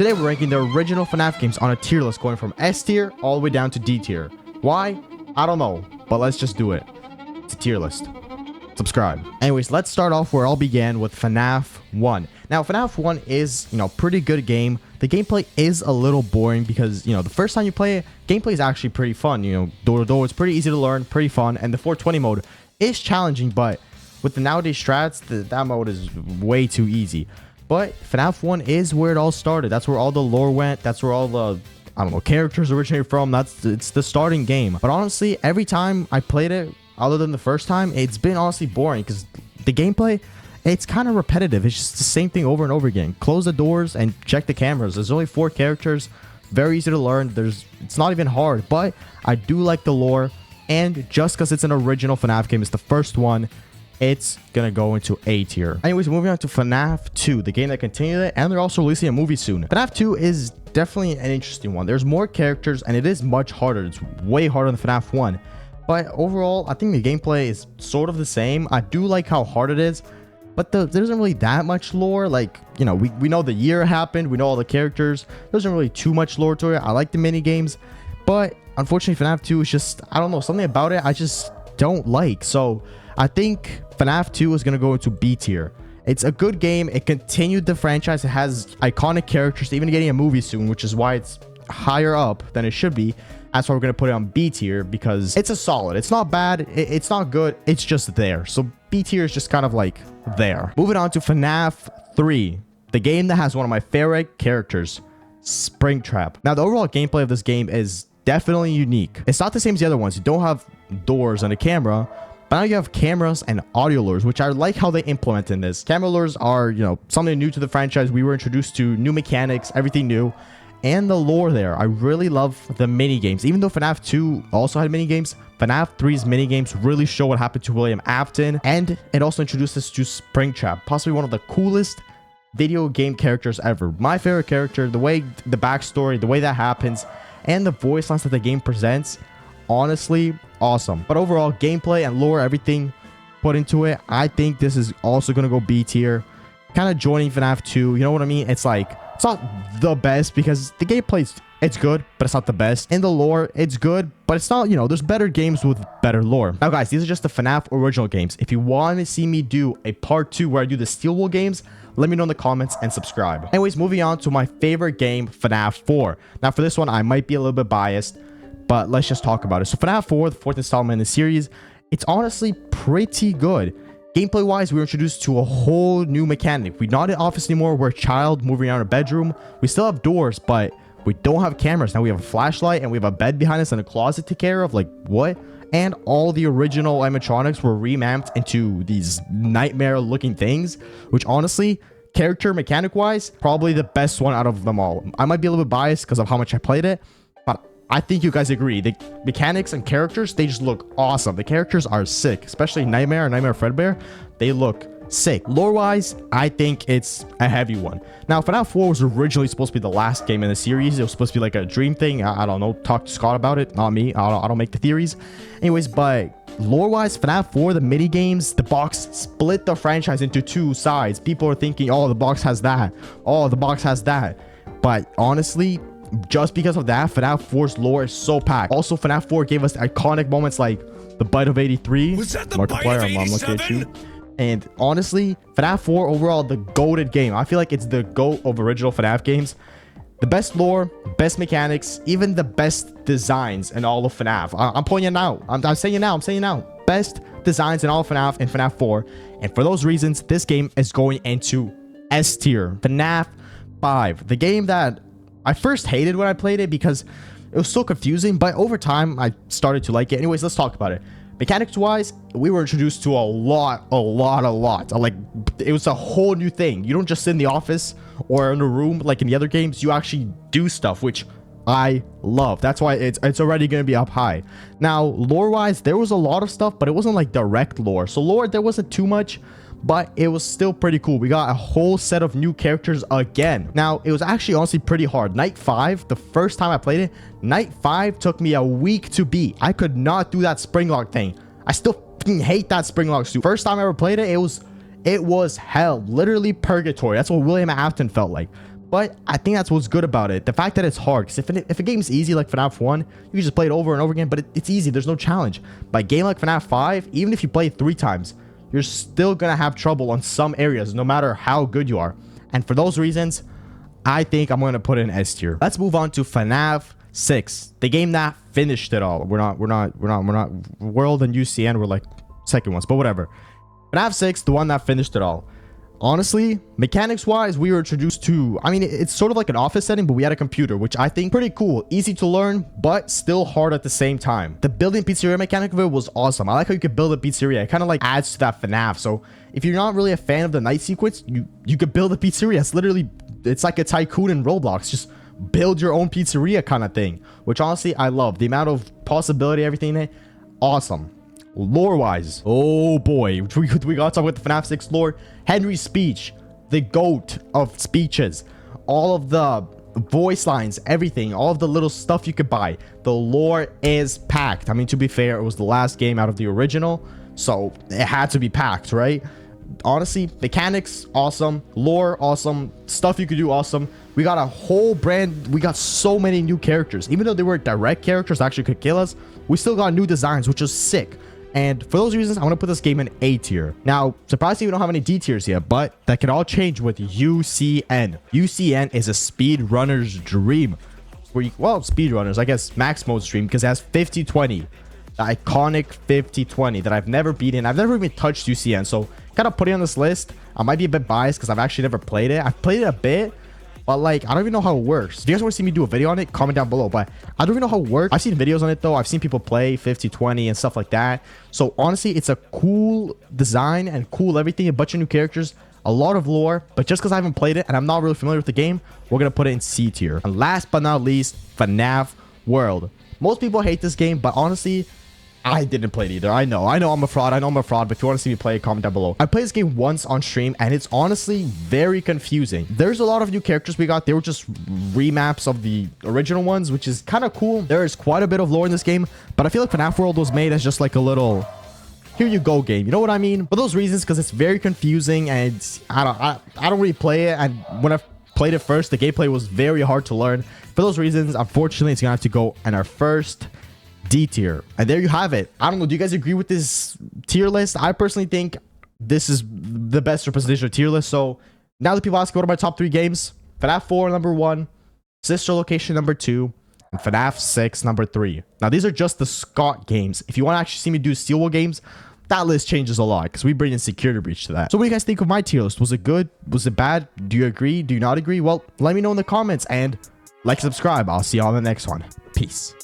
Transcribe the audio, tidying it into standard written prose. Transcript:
Today we're ranking the original FNAF games on a tier list going from S tier all the way down to D tier. Why? I don't know, but let's just do it. It's a tier list. Subscribe. Anyways, let's start off where it all began with FNAF 1. Now, FNAF 1 is, pretty good game. The gameplay is a little boring because, the first time you play it, gameplay is actually pretty fun. Door to door, it's pretty easy to learn, pretty fun, and the 420 mode is challenging, but with the nowadays strats, that mode is way too easy. But FNAF 1 is where it all started. That's where all the lore went. That's where all the, characters originated from. It's the starting game. But honestly, every time I played it, other than the first time, it's been honestly boring because the gameplay, it's kind of repetitive. It's just the same thing over and over again. Close the doors and check the cameras. There's only 4 characters. Very easy to learn. It's not even hard, but I do like the lore. And just because it's an original FNAF game, it's the first one, it's gonna go into A tier. Anyways, moving on to FNAF 2, the game that continued it, and they're also releasing a movie soon. FNAF 2 is definitely an interesting one. There's more characters, and it is much harder. It's way harder than FNAF 1. But overall, I think the gameplay is sort of the same. I do like how hard it is, but there isn't really that much lore. Like, we know the year happened, we know all the characters. There isn't really too much lore to it. I like the mini games, but unfortunately, FNAF 2 is just, I don't know, something about it I just don't like. So I think FNAF 2 is going to go into B tier. It's a good game. It continued the franchise. It has iconic characters, even getting a movie soon, which is why it's higher up than it should be. That's why we're going to put it on B tier, because it's a solid. It's not bad. It's not good. It's just there. So B tier is just kind of like there. Moving on to FNAF 3, the game that has one of my favorite characters, Springtrap. Now, the overall gameplay of this game is definitely unique. It's not the same as the other ones. You don't have doors and a camera, but now you have cameras and audio lures, which I like how they implement in this. Camera lures are, something new to the franchise. We were introduced to new mechanics, everything new, and the lore there. I really love the mini games. Even though FNAF 2 also had mini games, FNAF 3's mini games really show what happened to William Afton, and it also introduced us to Springtrap, possibly one of the coolest video game characters ever. My favorite character, the way the backstory, the way that happens, and the voice lines that the game presents, honestly awesome. But overall, gameplay and lore, everything put into it, I think this is also going to go B tier, kind of joining FNAF 2. You know what I mean? It's like, it's not the best because the gameplay, it's good, but it's not the best. In the lore, it's good, but it's not, there's better games with better lore. Now guys, these are just the FNAF original games. If you want to see me do a part 2 where I do the Steel Wool games, let me know in the comments and subscribe. Anyways, moving on to my favorite game, FNAF 4. Now for this one, I might be a little bit biased, but let's just talk about it. So FNAF 4, the 4th installment in the series, it's honestly pretty good. Gameplay wise, we were introduced to a whole new mechanic. We're not in office anymore. We're a child moving around a bedroom. We still have doors, but we don't have cameras. Now we have a flashlight and we have a bed behind us and a closet to take care of. Like, what? And all the original animatronics were revamped into these nightmare looking things, which honestly, character mechanic wise, probably the best one out of them all. I might be a little bit biased because of how much I played it, but I think you guys agree. The mechanics and characters, they just look awesome. The characters are sick, especially Nightmare and Nightmare Fredbear. They look sick. Lore-wise, I think it's a heavy one. Now, FNAF 4 was originally supposed to be the last game in the series. It was supposed to be like a dream thing. I don't know. Talk to Scott about it, not me. I don't make the theories. Anyways, but lore-wise, FNAF 4, the mini games, the box split the franchise into 2 sides. People are thinking, oh, the box has that. Oh, the box has that. But honestly, just because of that, FNAF 4's lore is so packed. Also, FNAF 4 gave us iconic moments like the Bite of 83. Was that the Bite of 87? And honestly, FNAF 4 overall, the goated game. I feel like it's the GOAT of original FNAF games. The best lore, best mechanics, even the best designs in all of FNAF. I'm pointing it out. I'm saying it now. Best designs in all of FNAF and FNAF 4. And for those reasons, this game is going into S tier. FNAF 5. The game that I first hated when I played it because it was so confusing, but over time, I started to like it. Anyways, let's talk about it. Mechanics-wise, we were introduced to a lot. Like, it was a whole new thing. You don't just sit in the office or in a room like in the other games. You actually do stuff, which I love. That's why it's already going to be up high. Now, lore-wise, there was a lot of stuff, but it wasn't like direct lore. So lore, there wasn't too much, but it was still pretty cool. We got a whole set of new characters again. Now, it was actually honestly pretty hard. Night 5, the first time I played it, Night 5 took me a week to beat. I could not do that springlock thing. I still fucking hate that springlock suit. First time I ever played it, it was hell. Literally purgatory. That's what William Afton felt like. But I think that's what's good about it. The fact that it's hard. Because if a game's easy like FNAF 1, you can just play it over and over again. But it's easy. There's no challenge. But a game like FNAF 5, even if you play it 3 times, you're still going to have trouble on some areas, no matter how good you are. And for those reasons, I think I'm going to put it in S tier. Let's move on to FNAF 6, the game that finished it all. We're not World and UCN were like second ones, but whatever. FNAF 6, the one that finished it all. Honestly, mechanics wise, we were introduced to, I mean, it's sort of like an office setting, but we had a computer, which I think pretty cool, easy to learn, but still hard at the same time. The building pizzeria mechanic of it was awesome. I like how you could build a pizzeria. It kind of like adds to that FNAF. So if you're not really a fan of the night sequence, you could build a pizzeria. It's literally, it's like a tycoon in Roblox. Just build your own pizzeria kind of thing, which honestly, I love. The amount of possibility, everything in it, awesome. Lore wise, oh boy, we gotta talk about the FNAF 6 lore. Henry's speech, the GOAT of speeches, all of the voice lines, everything, all of the little stuff you could buy. The lore is packed. I mean, to be fair, it was the last game out of the original, so it had to be packed, right? Honestly, mechanics awesome, lore awesome, stuff you could do awesome. We got a whole brand, we got so many new characters. Even though they were direct characters that actually could kill us, we still got new designs, which was sick. And for those reasons, I want to put this game in A tier. Now, surprisingly, we don't have any D tiers yet, but that can all change with UCN. UCN is a speedrunner's dream. Well, speedrunners, I guess max mode's dream, because it has 50-20. The iconic 50-20 that I've never beaten. I've never even touched UCN, so kind of putting on this list, I might be a bit biased because I've actually never played it. I've played it a bit, but like, I don't even know how it works. If you guys want to see me do a video on it, comment down below. But I don't even know how it works. I've seen videos on it though. I've seen people play 50-20 and stuff like that. So honestly, it's a cool design and cool everything. A bunch of new characters, a lot of lore. But just because I haven't played it and I'm not really familiar with the game, we're going to put it in C tier. And last but not least, FNAF World. Most people hate this game, but honestly, I didn't play it either. I know I'm a fraud. But if you want to see me play it, comment down below. I played this game once on stream and it's honestly very confusing. There's a lot of new characters we got. They were just remaps of the original ones, which is kind of cool. There is quite a bit of lore in this game, but I feel like FNAF World was made as just like a little here you go game. You know what I mean? For those reasons, because it's very confusing and I don't really play it. And when I played it first, the gameplay was very hard to learn. For those reasons, unfortunately, it's gonna have to go in our first D tier. And there you have it. I don't know, do you guys agree with this tier list? I personally think this is the best representation of tier list. So now that people ask what are my top 3 games, FNAF 4 number 1, Sister Location number 2, and FNAF 6 number 3. Now these are just the Scott games. If you want to actually see me do Steelwood games, that list changes a lot because we bring in Security Breach to that. So what do you guys think of my tier list? Was it good? Was it bad? Do you agree? Do you not agree? Well, let me know in the comments and like and subscribe. I'll see you on the next one. Peace.